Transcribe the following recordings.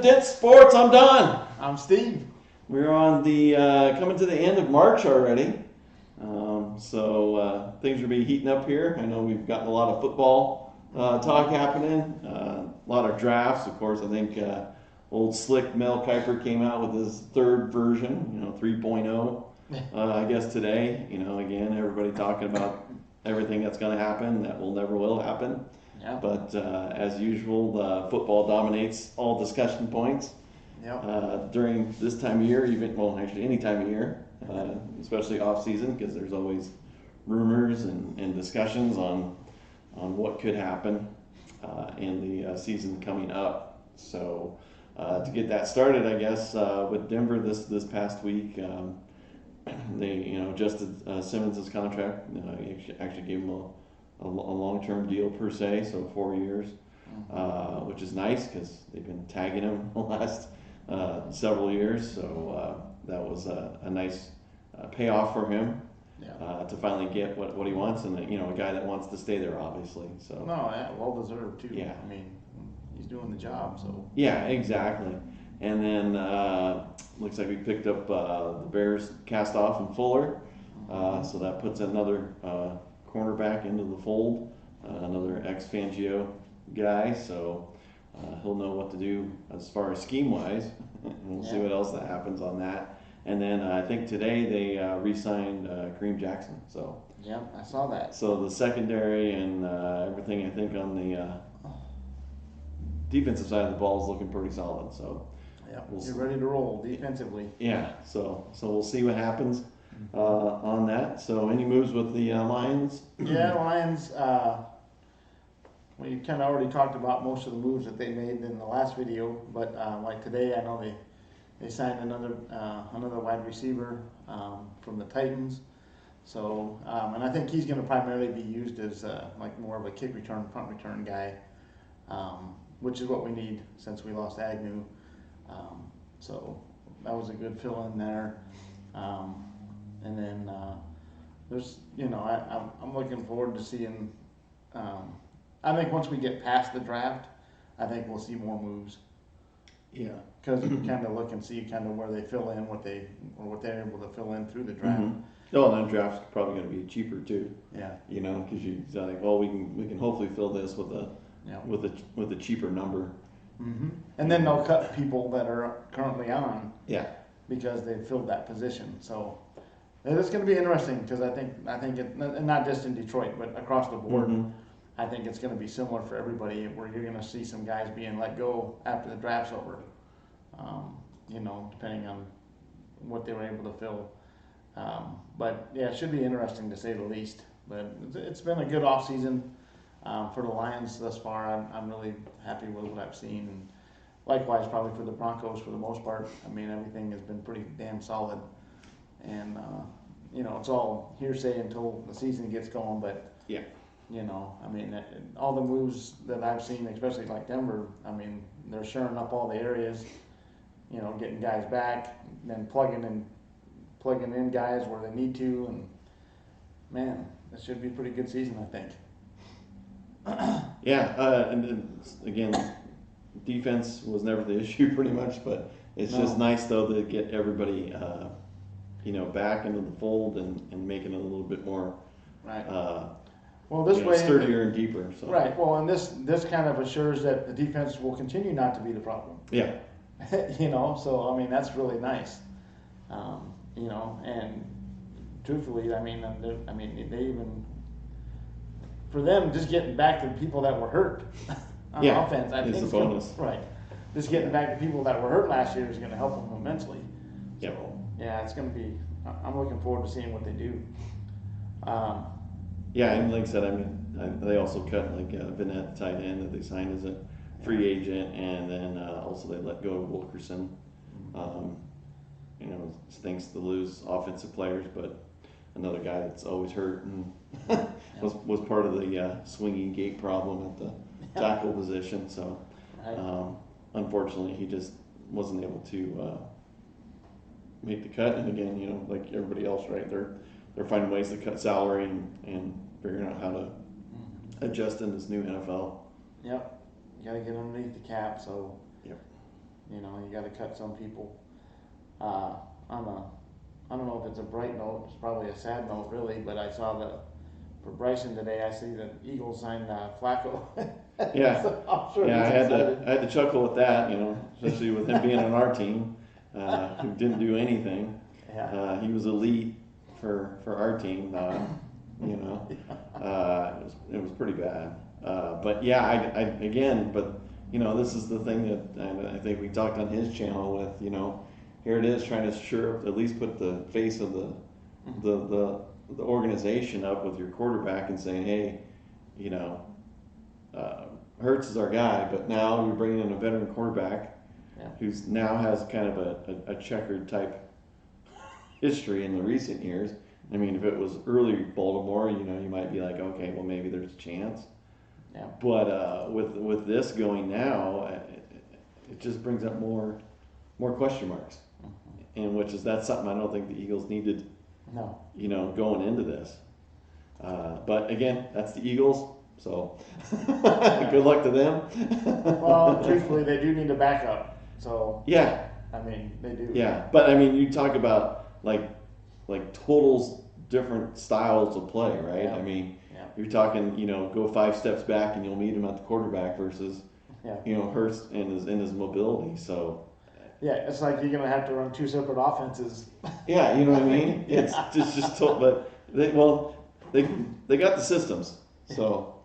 Dent Sports. I'm Don. I'm Steve. We're on the coming to the end of March already, so things are being heating up here. I know we've gotten a lot of football talk happening, a lot of drafts. Of course, I think old slick Mel Kiper came out with his third version, 3.0. I guess today, again, everybody talking about everything that's going to happen that never will happen. Yeah. But as usual, football dominates all discussion points. Yep. During this time of year, actually any time of year, especially off season, because there's always rumors and discussions on what could happen in the season coming up. So to get that started, I guess with Denver this past week, they adjusted Simmons' contract. Actually gave him a long-term deal per se, so 4 years, which is nice because they've been tagging him the last several years. So that was a nice payoff for him to finally get what he wants, and a guy that wants to stay there, obviously. So well deserved too. Yeah. I mean, he's doing the job. So yeah, exactly. And then looks like we picked up the Bears cast off and Fuller, so that puts another cornerback into the fold, another ex-Fangio guy, so he'll know what to do as far as scheme-wise. We'll see what else that happens on that. And then I think today they re-signed Kareem Jackson. So yep, I saw that. So the secondary and everything, I think, on the defensive side of the ball is looking pretty solid. So yeah, you're ready to roll defensively. Yeah, so we'll see what happens on that. So any moves with the Lions? Yeah, Lions. We kind of already talked about most of the moves that they made in the last video, but like today, I know they signed another wide receiver from the Titans. So and I think he's going to primarily be used as like more of a kick return, punt return guy, which is what we need since we lost Agnew. So that was a good fill in there. And then there's, I'm looking forward to seeing. I think once we get past the draft, I think we'll see more moves. Yeah. Because we kind of look and see kind of where they fill in, what they're able to fill in through the draft. Oh, and then draft's probably going to be cheaper too. Yeah. Because you like, well, we can hopefully fill this with a cheaper number. Mm-hmm. And then they'll cut people that are currently on. Yeah. Because they've filled that position. So it's going to be interesting because I think it, and not just in Detroit, but across the board. I think it's going to be similar for everybody, where you're going to see some guys being let go after the draft's over. Depending on what they were able to fill. But yeah, it should be interesting to say the least. But it's been a good off season for the Lions thus far. I'm really happy with what I've seen, and likewise probably for the Broncos for the most part. I mean, everything has been pretty damn solid, and it's all hearsay until the season gets going. But yeah. I mean, all the moves that I've seen, especially like Denver, I mean, they're shoring up all the areas, getting guys back, then plugging in guys where they need to, and man, this should be a pretty good season, I think. Yeah, and again, defense was never the issue pretty much, but it's just nice though to get everybody, back into the fold and making it a little bit more. Right. Well, this way, sturdier and deeper. So. Right. Well, and this kind of assures that the defense will continue not to be the problem. Yeah. So I mean that's really nice. And truthfully, I mean they even for them just getting back to the people that were hurt on offense. I think it's a bonus. Right. Just getting back to people that were hurt last year is going to help them immensely. Yep. So yeah, it's going to be. I'm looking forward to seeing what they do. Yeah, and like I said, I mean, they also cut like Vanette, the tight end that they signed as a free agent, and then also they let go of Wilkerson. Stinks to lose offensive players, but another guy that's always hurt and was part of the swinging gate problem at the tackle position. So unfortunately, he just wasn't able to make the cut. And again, like everybody else, right? They're finding ways to cut salary and figuring out how to adjust in this new NFL. Yep. You got to get underneath the cap. So. Yep. You know, you got to cut some people. On a, I don't know if it's a bright note. It's probably a sad note, really. But I saw for Bryson today. I see the Eagles signed Flacco. Yeah, So I'm sure yeah. he's excited. I had to chuckle at that, you know, especially with him being on our team, who didn't do anything. Yeah. He was elite for our team, you know. It was pretty bad. But yeah, but you know, this is the thing that I think we talked on his channel with, you know, here it is trying to at least put the face of the organization up with your quarterback and saying, hey, you know, Hurts is our guy, but now you're bringing in a veteran quarterback who's now has kind of a checkered type history in the recent years. I mean, if it was early Baltimore, you know, you might be like, okay, well, maybe there's a chance. Yeah. But with this going now, it just brings up more question marks, and that's something I don't think the Eagles needed. No. You know, going into this. But again, that's the Eagles, so good luck to them. Well, truthfully, they do need a backup. So yeah, I mean, they do. yeah. But I mean, you talk about like totals different styles of play, right? Yeah. I mean, Yeah. you're talking, you know, go 5 steps back and you'll meet him at the quarterback versus, you know, Hurst and his mobility. So yeah, it's like you're gonna have to run 2 separate offenses. yeah, you know what I mean. It's just but they got the systems. So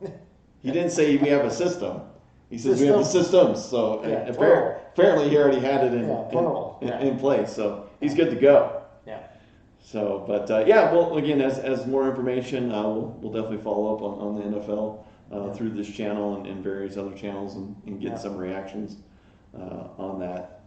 he didn't say we have a system. He says we have the systems. So apparently he already had it in place. So he's good to go. Yeah. So, but well, again, as more information, we'll definitely follow up on the NFL through this channel and various other channels and get some reactions on that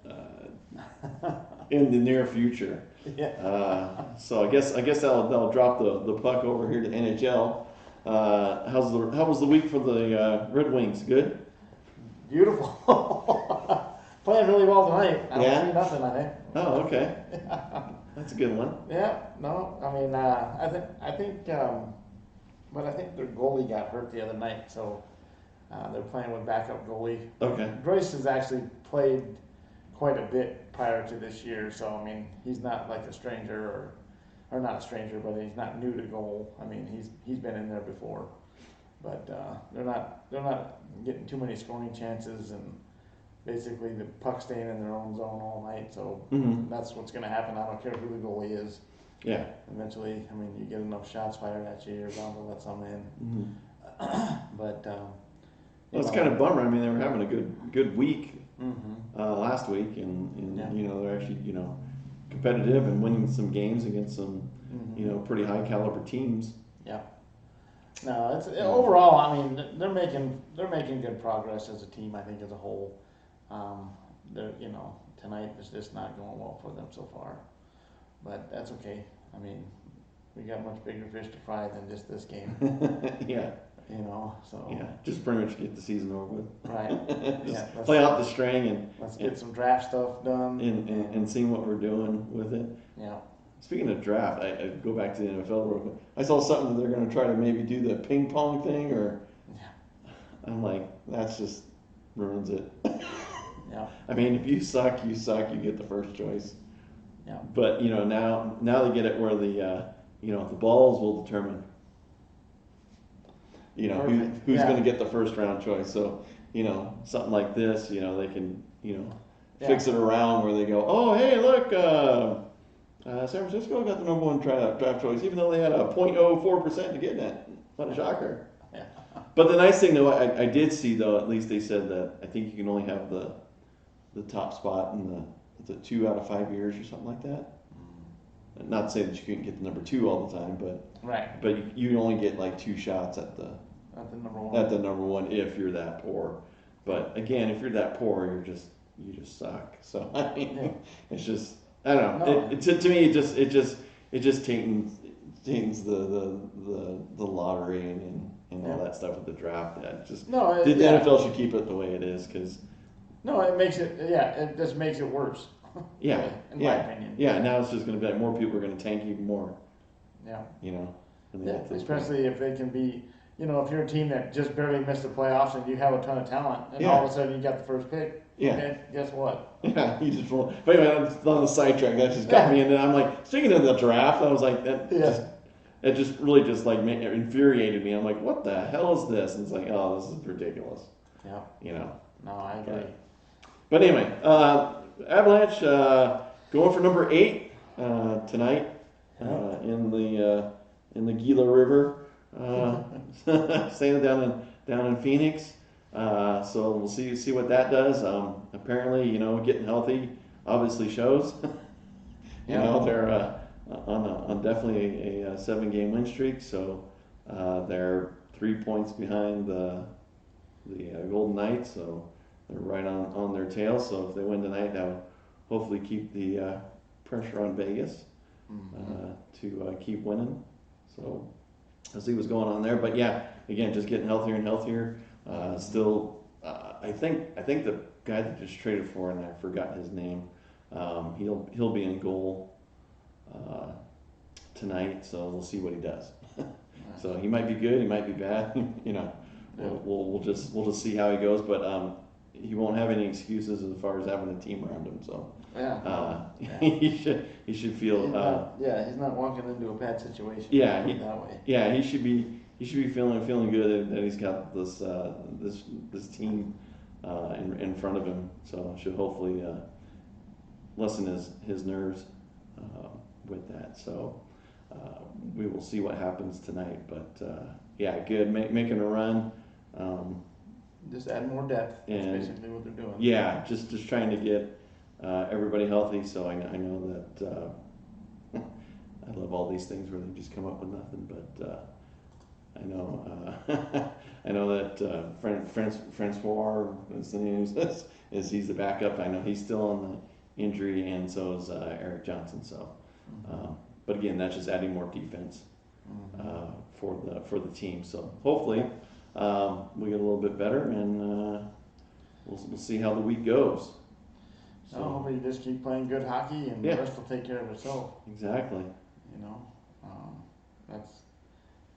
in the near future. Yeah. So I guess that'll drop the puck over here to NHL. How was the week for the Red Wings? Good. Beautiful. Playing really well tonight. I don't see nothing, I think. Oh, okay. That's a good one. Yeah, no, I mean, I think their goalie got hurt the other night, so they're playing with backup goalie. Okay. Bryce has actually played quite a bit prior to this year, so I mean, he's not like a stranger or not a stranger, but he's not new to goal. I mean, he's been in there before, but they're not getting too many scoring chances, and basically the puck staying in their own zone all night. So that's what's going to happen. I don't care who the goalie is. Yeah. Eventually, I mean, you get enough shots fired at you, you're bound to let some in. But well, it's kind of a bummer. I mean, they were having a good week last week, and you know, they're actually, you know, competitive and winning some games against some you know, pretty high caliber teams. Yeah. No, it's overall. I mean, they're making good progress as a team. I think as a whole. They're, you know, tonight is just not going well for them so far, but that's okay. I mean, we got much bigger fish to fry than just this game. Yeah. You know, so. Yeah, just pretty much get the season over with. Right. Just play out the string and let's get some draft stuff done and see what we're doing with it. Yeah. Speaking of draft, I go back to the NFL real quick. I saw something that they're going to try to maybe do the ping pong thing, or I'm like, that's just ruins it. Yeah. I mean, if you suck, you get the first choice. Yeah. But you know, now they get it where the you know, the balls will determine, you know, who's going to get the first round choice. So you know, something like this, you know, they can, you know, fix it around where they go, oh hey, look, San Francisco got the number 1 draft choice, even though they had a 0.04% to get that. What a shocker. Yeah. But the nice thing though, I did see though, at least they said that I think you can only have the top spot in the 2 out of 5 years or something like that. Not to say that you couldn't get the number 2 all the time, but you only get like 2 shots at the number 1. At the number 1 if you're that poor. But again, if you're that poor, you just suck. So I mean, it's just, I don't know. No. To me, it just taints the lottery and all that stuff with the draft. That just the NFL should keep it the way it is, because. No, it makes it. Yeah, it just makes it worse. Yeah, in my opinion. Yeah, now it's just going to be like more people are going to tank even more. Yeah. You know. Especially if they can be, you know, if you're a team that just barely missed the playoffs and you have a ton of talent, and all of a sudden you got the first pick. Yeah. Okay, guess what? Yeah, he just won't. But anyway, on the sidetrack, that just got me. And then I'm like, speaking of the draft, I was like, it just really just like infuriated me. I'm like, what the hell is this? And it's like, oh, this is ridiculous. Yeah. You know. No, I agree. But anyway, Avalanche going for number 8 tonight in the Gila River, staying down in Phoenix. So we'll see what that does. Apparently, getting healthy obviously shows. They're on definitely a 7-game win streak. So they're 3 points behind the Golden Knights. So they're right on their tail. So if they win tonight, that'll hopefully keep the pressure on Vegas to keep winning. So I'll see what's going on there. But yeah, again, just getting healthier and healthier. Still, I think the guy that just traded for, and I forgot his name. He'll be in goal tonight. So we'll see what he does. So he might be good, he might be bad. We'll just see how he goes. But he won't have any excuses as far as having a team around him. So he should feel. He's not walking into a bad situation. Yeah, that way. Yeah, he should be feeling good that he's got this team in front of him. So should hopefully lessen his nerves with that. So we will see what happens tonight. But good making a run. Just add more depth. That's basically what they're doing. Yeah, just trying to get everybody healthy. So I know that I love all these things where they just come up with nothing. But I know that Francois is the name is he's the backup. I know he's still on the injury, and so is Eric Johnson. So, but again, that's just adding more defense for the team. So hopefully. We get a little bit better, and we'll see how the week goes. So hopefully you just keep playing good hockey, and the rest will take care of itself. Exactly.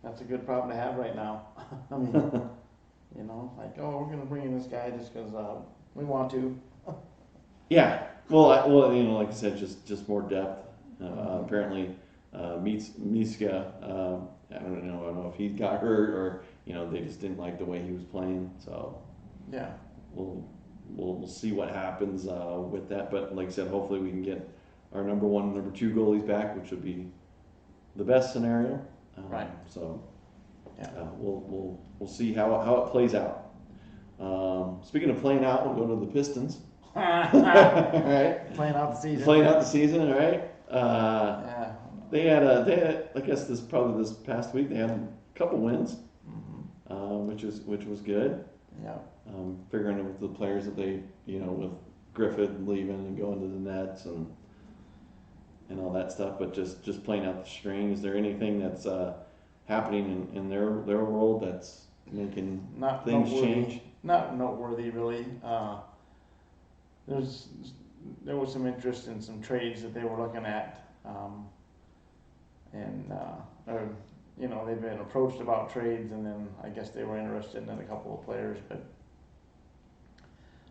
That's a good problem to have right now. I mean, we're gonna bring in this guy just because we want to. Yeah. Well, like I said, just more depth. Apparently, Miska. I don't know if he got hurt or. They just didn't like the way he was playing, so we'll see what happens with that. But like I said, hopefully we can get our number 1 and number 2 goalies back, which would be the best scenario. Right. So we'll see how it plays out. Speaking of playing out, we'll go to the Pistons. All right. Playing out the season. All right. They had I guess this past week they had a couple wins. Which was good. Yeah. Figuring with the players that they, with Griffith leaving and going to the Nets and all that stuff, but just playing out the string. Is there anything that's happening in their world that's making things change? Not noteworthy, really. There was some interest in some trades that they were looking at, they've been approached about trades, and then I guess they were interested in a couple of players, but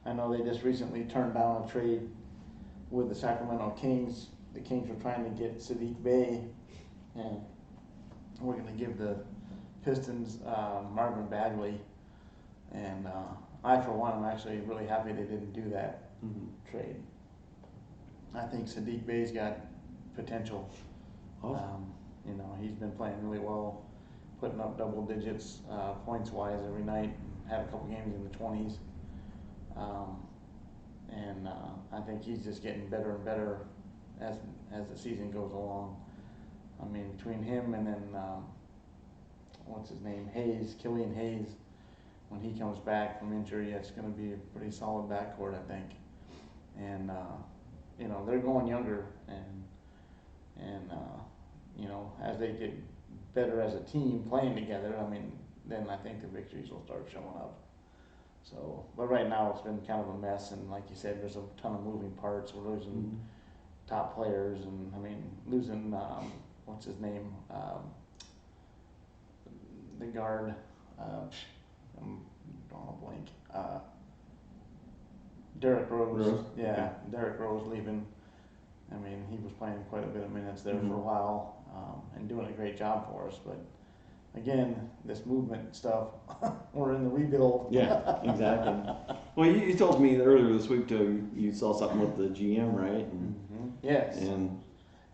I know they just recently turned down a trade with the Sacramento Kings. The Kings were trying to get Sadiq Bey, and we're going to give the Pistons Marvin Bagley, and I, for one, am actually really happy they didn't do that trade. I think Sadiq Bey's got potential. Awesome. He's been playing really well, putting up double digits points-wise every night. Had a couple games in the 20s. I think he's just getting better and better as the season goes along. I mean, between him and then, what's his name, Killian Hayes, when he comes back from injury, it's going to be a pretty solid backcourt, I think. And, they're going younger, and as they get better as a team playing together, then I think the victories will start showing up. So, but right now it's been kind of a mess, and like you said, there's a ton of moving parts. We're losing top players, and losing what's his name, the guard. I'm drawing a blank. Derek Rose. Rose? Yeah, Okay. Derek Rose leaving. I mean, he was playing quite a bit of minutes there for a while and doing a great job for us. But again, this movement stuff, we're in the rebuild. Yeah, exactly. Well, you told me earlier this week too. You saw something with the GM, right? Yes. And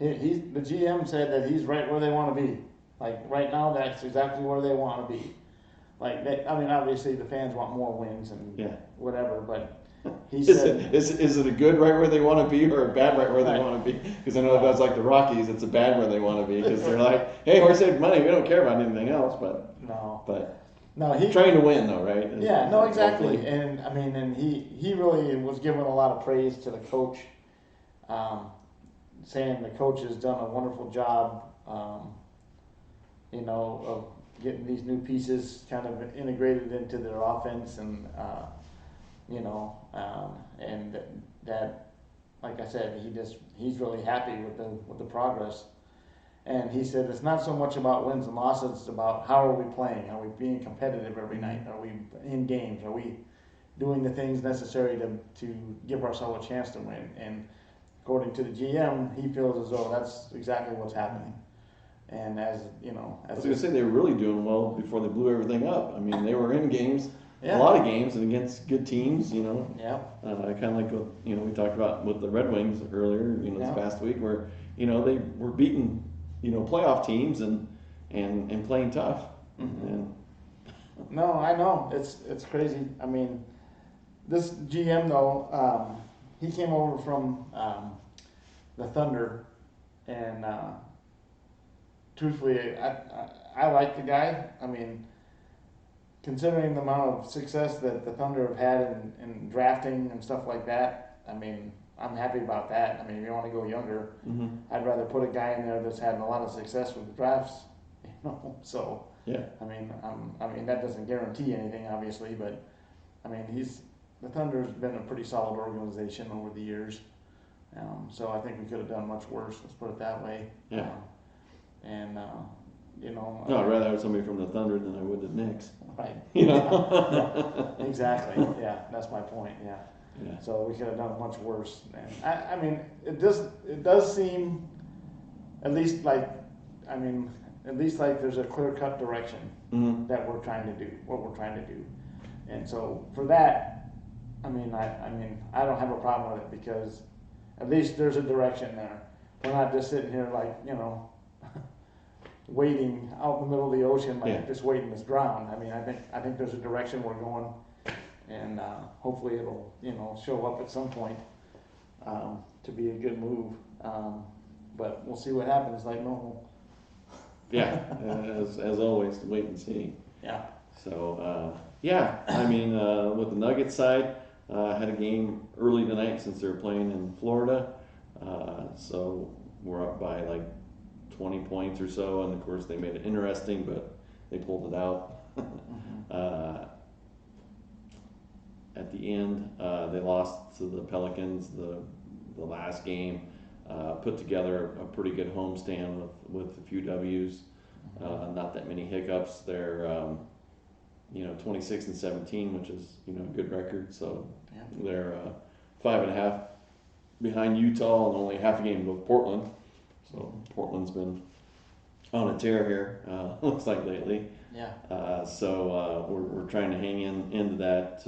The GM said that he's right where they want to be. Like right now, that's exactly where they want to be. Like I mean, obviously the fans want more wins and whatever, but he said, is it a good right where they want to be or a bad right where they want to be? Because I know if that's like the Rockies, it's a bad where they want to be because they're like, hey, we're saving money, we don't care about anything else, but he's trying to win though, right? Exactly. Hopefully. And I mean, and he really was giving a lot of praise to the coach, saying the coach has done a wonderful job, of getting these new pieces kind of integrated into their offense and, and that, like I said, he's really happy with the progress. And he said it's not so much about wins and losses, it's about how are we playing? Are we being competitive every night? Are we in games? Are we doing the things necessary to give ourselves a chance to win? And according to the GM, he feels as though that's exactly what's happening. And I was going to say they were really doing well before they blew everything up. I mean, they were in games, Yeah. a lot of games, and against good teams. Yeah. Kind of like what we talked about with the Red Wings earlier. This past week, where they were beating playoff teams and playing tough. Mm-hmm. And No, I know it's crazy. I mean, this GM though, he came over from the Thunder, and truthfully, I like the guy. I mean, considering the amount of success that the Thunder have had in drafting and stuff like that, I mean, I'm happy about that. I mean, if you want to go younger, I'd rather put a guy in there that's had a lot of success with the drafts, So yeah, I mean that doesn't guarantee anything, obviously, but I mean the Thunder's been a pretty solid organization over the years. So I think we could have done much worse. Let's put it that way. Yeah. No, I'd rather have somebody from the Thunder than I would the Knicks. Right. Yeah, exactly. Yeah, that's my point. Yeah. Yeah. So we could have done much worse. And I mean, it does seem, at least like there's a clear-cut direction that we're trying to do, what we're trying to do. And so for that, I don't have a problem with it because at least there's a direction there. We're not just sitting here like, waiting out in the middle of the ocean, just waiting to drown. I mean, I think there's a direction we're going, and hopefully it'll, show up at some point to be a good move. But we'll see what happens, like normal. Yeah, as always, wait and see. Yeah. So, with the Nuggets side, had a game early tonight since they're playing in Florida. So we're up by like 20 points or so, and of course they made it interesting, but they pulled it out. At the end, they lost to the Pelicans the last game. Put together a pretty good homestand with a few W's, not that many hiccups. They're 26-17, which is a good record. So they're 5.5 behind Utah and only half a game with Portland. So Portland's been on a tear here, looks like lately. Yeah. So we're trying to hang into that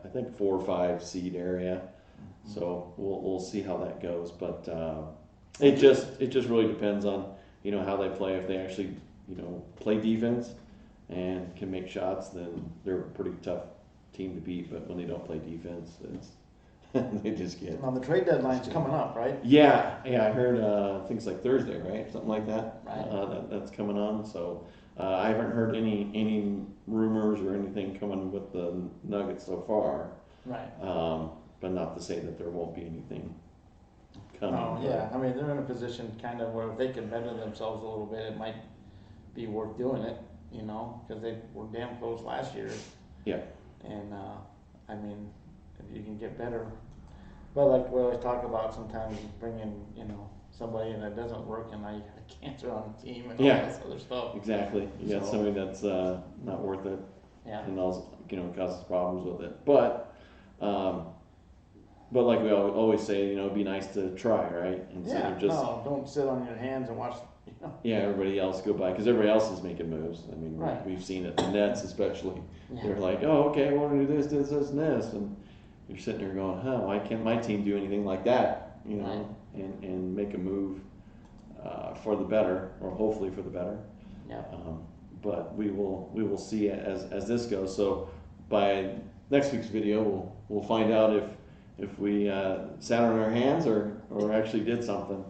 I think 4 or 5 seed area. So we'll see how that goes, but it just really depends on how they play. If they actually play defense and can make shots, then they're a pretty tough team to beat. But when they don't play defense, they just get. Well, the trade deadline's coming up, right? Yeah, I heard I think it's like Thursday, right? Something like that. Right. That's coming on. So I haven't heard any rumors or anything coming with the Nuggets so far. Right. But not to say that there won't be anything coming. Oh, yeah. I mean, they're in a position kind of where if they can better themselves a little bit, it might be worth doing it, because they were damn close last year. Yeah. And, if you can get better. But like we always talk about, sometimes you bring in, somebody and it doesn't work and now you got cancer on the team and all this other stuff. Exactly. You got somebody that's not worth it. Yeah. And also, causes problems with it. But But like we always say, you know, it'd be nice to try, right? Instead Yeah, of just no, don't sit on your hands and watch, you know. yeah, everybody else go by because everybody else is making moves. I mean, Right. we've seen it. The Nets, especially, Yeah. they're like, "Oh, okay, we're gonna do this, and this," and you're sitting there going, "Huh? Why can't my team do anything like that?" You know, and make a move for the better, or hopefully for the better. Yeah. But we will see as this goes. So by next week's video, we'll find out if we sat on our hands or actually did something.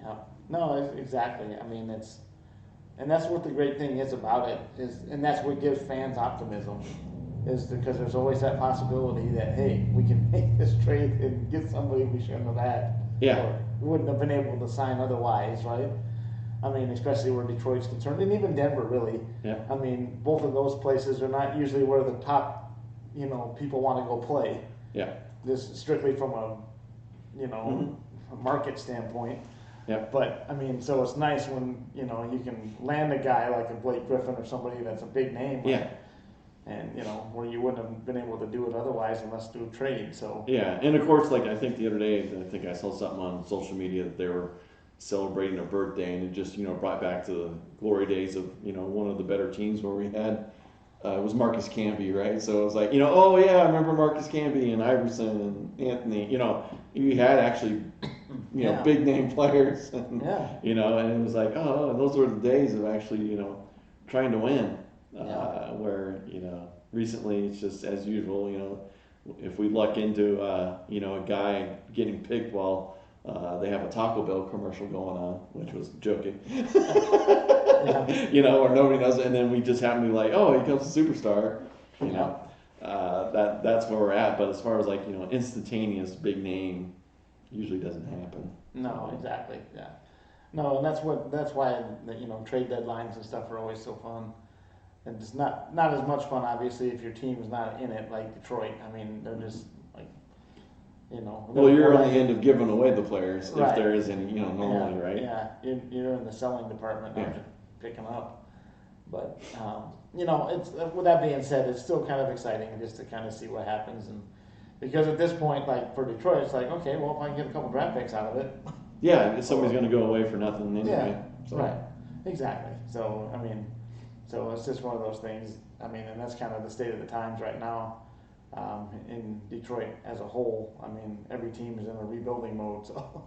Yeah. No, exactly. I mean, and that's what the great thing is about it and that's what gives fans optimism, is because there's always that possibility that, hey, we can make this trade and get somebody we shouldn't have had. Yeah. Or wouldn't have been able to sign otherwise, right? I mean, especially where Detroit's concerned, and even Denver, really. Yeah. I mean, both of those places are not usually where the top, you know, people want to go play. Yeah. This is strictly from a, you know, a market standpoint. Yeah. But I mean, so it's nice when, you know, you can land a guy like a Blake Griffin or somebody that's a big name. Yeah. And you know, where you wouldn't have been able to do it otherwise unless through trade. So yeah, and of course, like I think the other day, I think I saw something on social media that they were celebrating a birthday, and it just, you know, brought back to the glory days of, you know, one of the better teams where we had it was Marcus Camby, right? So it was like, you know, oh yeah, I remember Marcus Camby and Iverson and Anthony. You know, you had actually, you know, big name players, and, you know, and it was like, oh, those were the days of actually, you know, trying to win. Where, you know, recently it's just as usual, you know, if we luck into you know, a guy getting picked while they have a Taco Bell commercial going on, which was joking. You know, or nobody knows it, and then we just happen to be like, oh, he comes a superstar. You know, that's where we're at. But as far as like, you know, instantaneous big name, usually doesn't happen. No, exactly. Yeah. No, and that's why the, you know, trade deadlines and stuff are always so fun. And it's not as much fun, obviously, if your team is not in it, like Detroit. I mean, they're just like, you know. Well, you're on the end of giving away the players, right. If there is any, you know, normally, right? Yeah, you're in the selling department, not just picking up. But you know, it's with that being said, it's still kind of exciting just to kind of see what happens, and because at this point, like for Detroit, it's like, okay, well, if I can get a couple draft picks out of it. Yeah, somebody's going to go away for nothing anyway. Yeah, so. right, exactly. So I mean. So it's just one of those things. I mean, and that's kind of the state of the times right now in Detroit as a whole. I mean, every team is in a rebuilding mode, so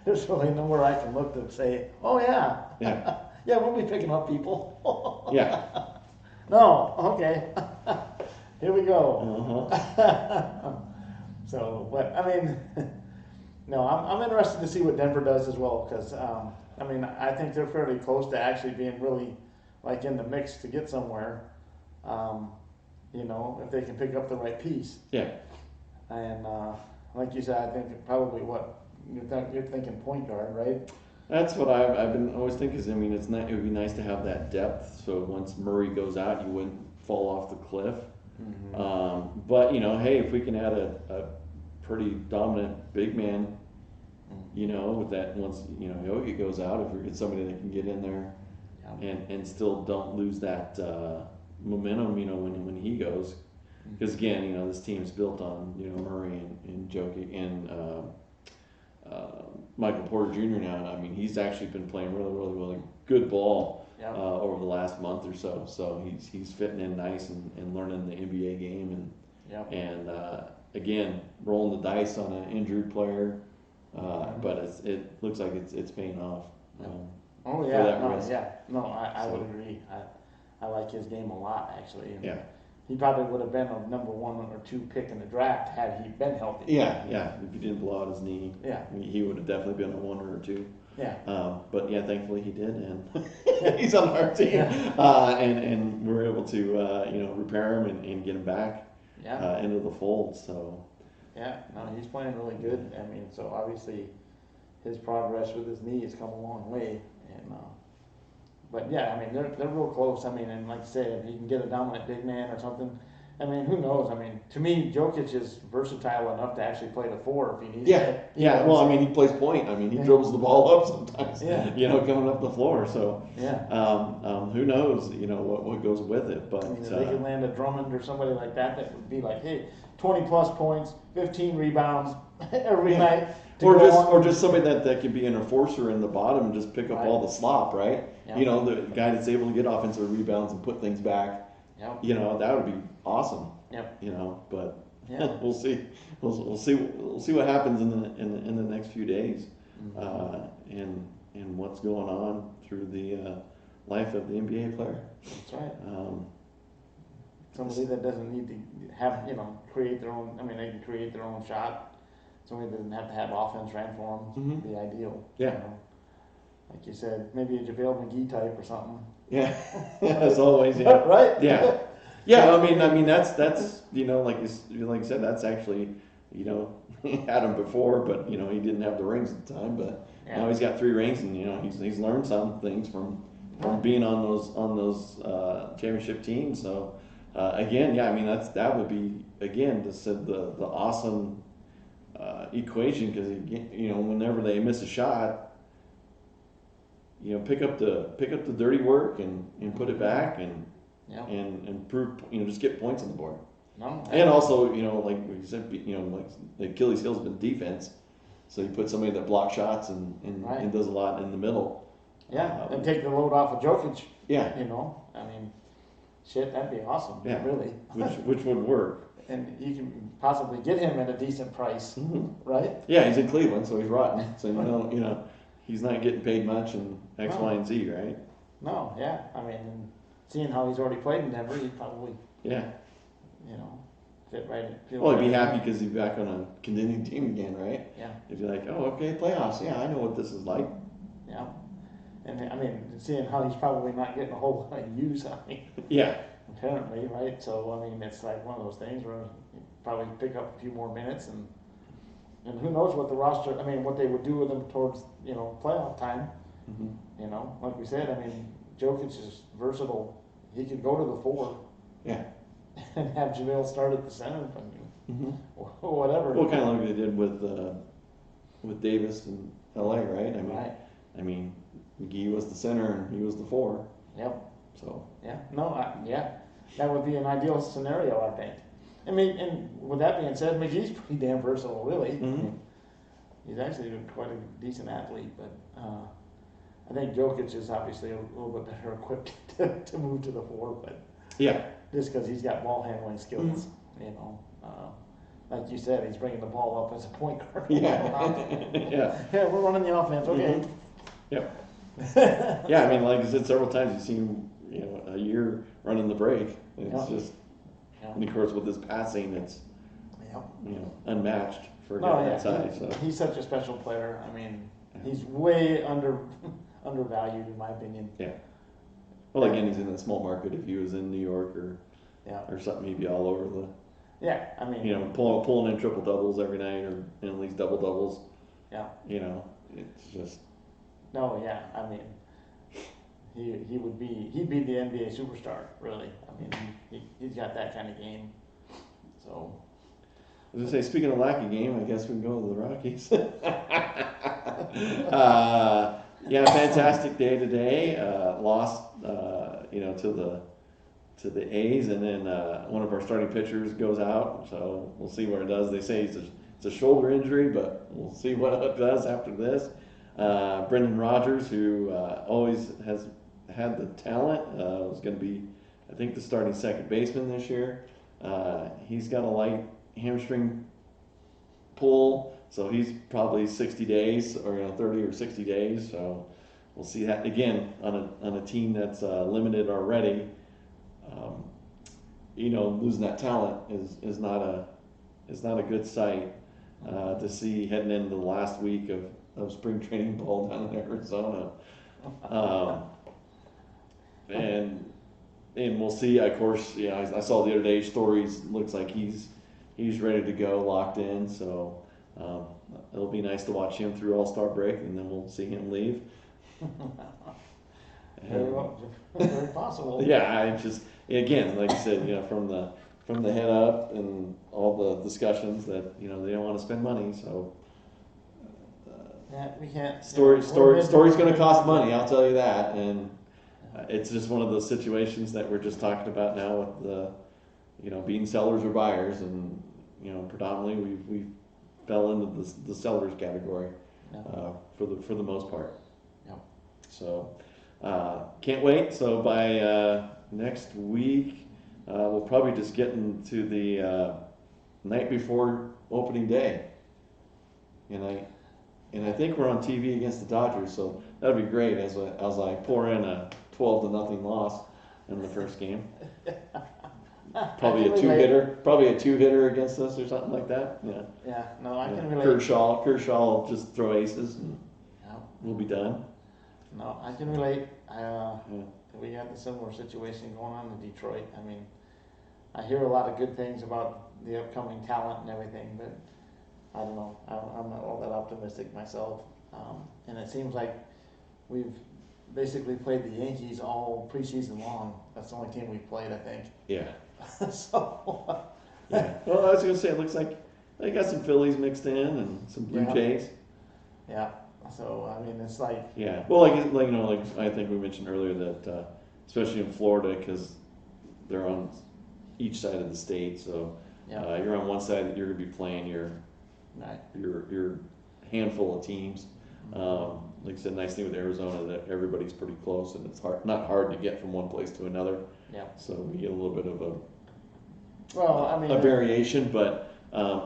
there's really nowhere I can look to say, "Oh yeah, yeah, we'll be picking up people." Yeah. No, okay. Here we go. So, but I mean, no, I'm interested to see what Denver does as well, because I mean, I think they're fairly close to actually being really, like, in the mix to get somewhere, you know, if they can pick up the right piece. Yeah. And like you said, I think probably what you're thinking point guard, right? That's what I've been always thinking. Is, I mean, it would be nice to have that depth, so once Murray goes out, you wouldn't fall off the cliff. Mm-hmm. But you know, hey, if we can add a pretty dominant big man, you know, with that, once, you know, Yogi goes out, if we get somebody that can get in there. And still don't lose that momentum, you know, when he goes, because again, you know, this team is built on, you know, Murray and Jokic and Michael Porter Jr. now. I mean, he's actually been playing really good ball over the last month or so. So he's fitting in nice and learning the NBA game and again, rolling the dice on an injured player, but it looks like it's paying off. Oh yeah, I would agree. I like his game a lot, actually. And he probably would have been a number 1 or 2 pick in the draft had he been healthy. Yeah. If he didn't blow out his knee, he would have definitely been a 1 or 2. Yeah. But yeah, thankfully he did, and he's on our team, and we're able to you know, repair him and get him back into the fold. So. Yeah. No, he's playing really good. I mean, so obviously his progress with his knee has come a long way. And, but yeah, I mean, they're real close. I mean, and like I said, if you can get a dominant big man or something, I mean, who knows? I mean, to me, Jokic is versatile enough to actually play the 4 if he needs Yeah, it. yeah. Well, I mean, he plays point. I mean, he dribbles the ball up sometimes. Yeah. You know, coming up the floor. So, Yeah. who knows? You know what goes with it. But I mean, if they could land a Drummond or somebody like that, that would be like, hey, 20 plus points, 15 rebounds every night. or just somebody that can be an enforcer in the bottom and just pick up Right. all the slop, right? Yeah. You know, the guy that's able to get offensive rebounds and put things back. Yep. You know, that would be awesome. Yep. You know, but Yeah. we'll see. We'll see what happens in the next few days, and what's going on through the life of the NBA player. That's right. Somebody that doesn't need to have, create their own, I mean, they can create their own shot. Somebody that doesn't have to have offense ran for them would be ideal. Yeah. Like you said, maybe a JaVale McGee type or something. Yeah, as always. Yeah. Right? Yeah. Yeah, I mean that's like you said, that's actually he had him before, but he didn't have the rings at the time, but now he's got 3 rings, and he's learned some things from being on those championship teams. So again, yeah, I mean that would be again the awesome equation, because whenever they miss a shot, pick up the dirty work and put it back and prove, just get points on the board. No. And also, like you said, like the Achilles heel's been defense. So you put somebody that blocks shots and does a lot in the middle. Yeah, and take the load off of Jokic. Yeah. I mean, shit, that'd be awesome. Yeah. Really. Which would work. And you can possibly get him at a decent price, right? Yeah, he's in Cleveland, so he's rotten. So he's not getting paid much in X, Y, and Z, right? No, yeah. I mean, seeing how he's already played in Denver, he'd probably fit right in. Well, he'd be happy because he'd be back on a contending team again, right? Yeah. He'd be like, oh, okay, playoffs. Yeah, I know what this is like. Yeah. And I mean, seeing how he's probably not getting a whole lot of use, Yeah. apparently, right? So, I mean, it's like one of those things where you probably pick up a few more minutes, and who knows what the roster, I mean, what they would do with him towards, playoff time. Like we said, I mean, Jokic is versatile. He could go to the 4. Yeah. And have JaVale start at the center, or whatever. Well, kind of like they did with Davis in LA, right? I mean, McGee was the center and he was the 4. Yep. So. Yeah. No. That would be an ideal scenario, I think. I mean, and with that being said, McGee's pretty damn versatile, really. He's actually quite a decent athlete, but I think Jokic is obviously a little bit better equipped to move to the 4, but Yeah. just because he's got ball handling skills, like you said, he's bringing the ball up as a point guard. Yeah. Yeah, we're running the offense. Okay. Yep. Yeah, I mean, like I said several times, you've seen him, a year running the break. It's just, and of course with his passing, it's unmatched for a guy that size. So he's such a special player. I mean, he's way undervalued in my opinion. Yeah. Well, again, he's in a small market. If he was in New York or something, he'd be all over the. Yeah, I mean. Pulling in triple doubles every night, or at least double doubles. Yeah. It's just. No, yeah, I mean, he'd be the NBA superstar, really. I mean, he's got that kind of game. So. I was gonna say, speaking of lack of game, I guess we can go to the Rockies. Fantastic day today. Lost, to the A's, and then one of our starting pitchers goes out. So we'll see where it does. They say it's a shoulder injury, but we'll see what it does after this. Brendan Rodgers, who always has had the talent, was going to be, I think, the starting second baseman this year. He's got a light hamstring pull, so he's probably 60 days or 30 or 60 days. So we'll see that again on a team that's limited already. Losing that talent is not a good sight to see heading into the last week of spring training ball down in Arizona. And we'll see. Of course, I saw the other day stories. Looks like he's ready to go, locked in. So it'll be nice to watch him through All-Star break, and then we'll see him leave. Very possible. Yeah, I just again, like I said, from from the head up and all the discussions that, they don't want to spend money, so. Yeah, we can't. Story's going to cost money, I'll tell you that, and it's just one of those situations that we're just talking about now with the, being sellers or buyers, and predominantly we fell into the sellers category for the most part. Yep. So can't wait. So by next week, we'll probably just get into the night before opening day, and I think we're on TV against the Dodgers, so that'd be great as I pour in a 12-0 loss in the first game. Probably a two-hitter against us or something like that. Yeah. Yeah. No, I can relate. Kershaw will just throw aces and we'll be done. No, I can relate. We had a similar situation going on in Detroit. I mean, I hear a lot of good things about the upcoming talent and everything, but I don't know. I'm not all that optimistic myself. And it seems like we've basically played the Yankees all preseason long. That's the only team we've played, I think. Yeah. So. Yeah. Well, I was gonna say it looks like they got some Phillies mixed in and some Blue Jays. Yeah. So I mean, it's like. Yeah. Well, like I think we mentioned earlier that especially in Florida, because they're on each side of the state, so you're on one side that you're gonna be playing your handful of teams. Like I said, nice thing with Arizona that everybody's pretty close, and it's not hard to get from one place to another. Yeah. So we get a little bit of a variation, but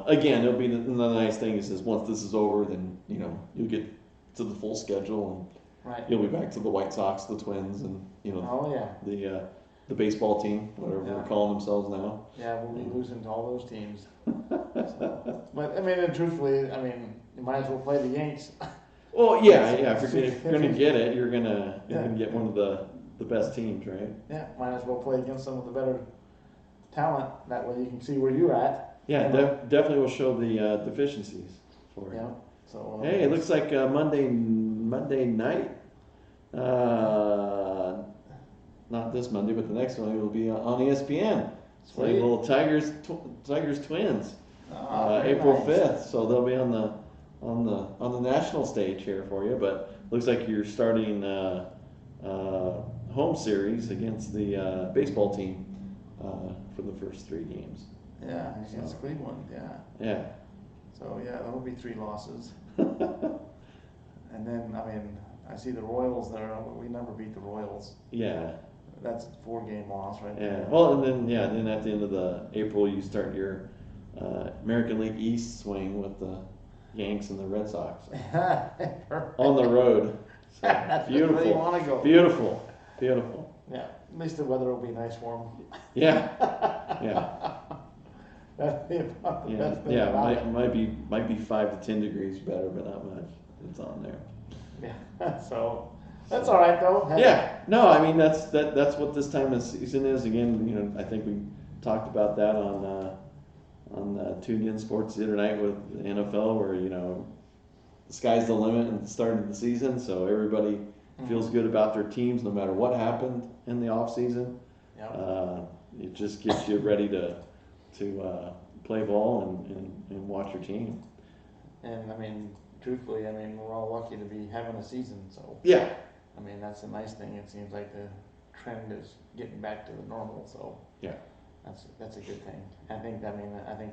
again, it'll be the nice thing is once this is over, then you'll get to the full schedule, and you'll be back to the White Sox, the Twins, and the baseball team, whatever they're calling themselves now. Yeah, we'll be losing to all those teams. But I mean, and truthfully, I mean, you might as well play the Yanks. Well, yeah. If you're gonna get it, you're gonna get one of the best teams, right? Yeah, might as well play against some of the better talent. That way, you can see where you're at. Yeah, definitely will show the deficiencies for it. Yeah. So. Hey, it looks like Monday night. Not this Monday, but the next one will be on ESPN. It's like little Tigers Twins. April 5th, so they'll be on the national stage here for you. But looks like you're starting home series against the baseball team for the first 3 games. Yeah, against Cleveland. Yeah. Yeah. So that'll be 3 losses. And then I mean, I see the Royals there. We never beat the Royals. Yeah. That's a 4-game loss, right? Yeah. Well, and then at the end of the April, you start your American League East swing with the Yanks and the Red Sox on the road. So, that's beautiful. where you want to go. Beautiful. Yeah. At least the weather will be nice for them. Yeah. Yeah. That'd be about the best thing. Yeah. Might be 5 to 10 degrees better, but not much. It's on there. Yeah. So. That's all right though. Yeah, no, I mean that's what this time of season is. Again, I think we talked about that on Tuned In Sports the other night with the NFL, where the sky's the limit at the start of the season, so everybody feels good about their teams no matter what happened in the off season. Yep. It just gets you ready to play ball and watch your team. And I mean, truthfully, we're all lucky to be having a season, so. Yeah. I mean, that's a nice thing. It seems like the trend is getting back to the normal, so. Yeah. That's a good thing. I think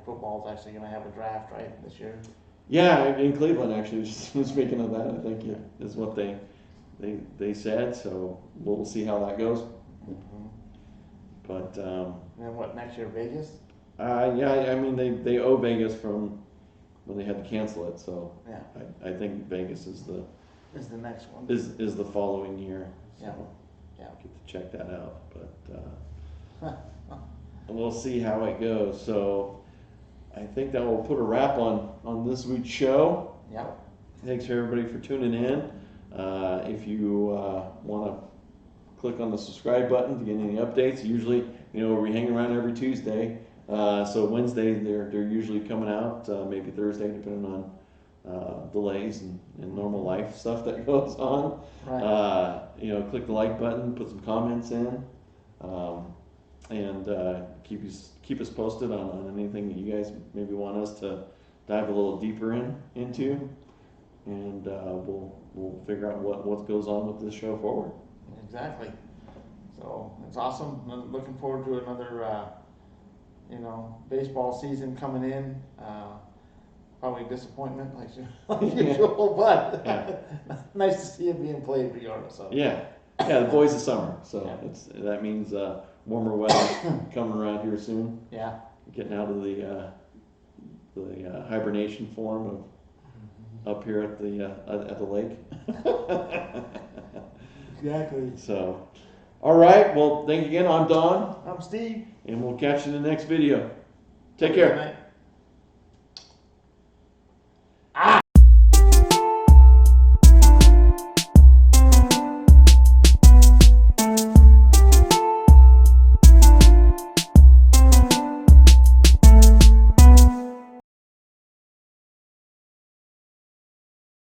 football's actually going to have a draft, right, this year? Yeah, in Cleveland, actually, speaking of that, I think it is what they said, so we'll see how that goes. Mm-hmm. But. And then what, next year, Vegas? Yeah, I mean, they owe Vegas from when they had to cancel it, so. Yeah. I think Vegas is the next one. Is the following year. So yeah. Get to check that out, but we'll see how it goes. So I think that will put a wrap on this week's show. Yeah. Thanks everybody for tuning in. If you want to click on the subscribe button to get any updates, usually we hang around every Tuesday. So Wednesday they're usually coming out, maybe Thursday depending on delays and normal life stuff that goes on. Right. Click the like button, put some comments in. and keep us posted on anything that you guys maybe want us to dive a little deeper into, and we'll figure out what goes on with this show forward. Exactly. So it's awesome. I'm looking forward to another, baseball season coming in. Probably disappointment like usual, but Yeah. nice to see it being played regardless of. Yeah, the boys of summer. So Yeah. that means warmer weather coming around here soon. Yeah. Getting out of the hibernation form of up here at the lake. Exactly. So, all right. Well, thank you again. I'm Don, I'm Steve. and we'll catch you in the next video. Take Good care. night.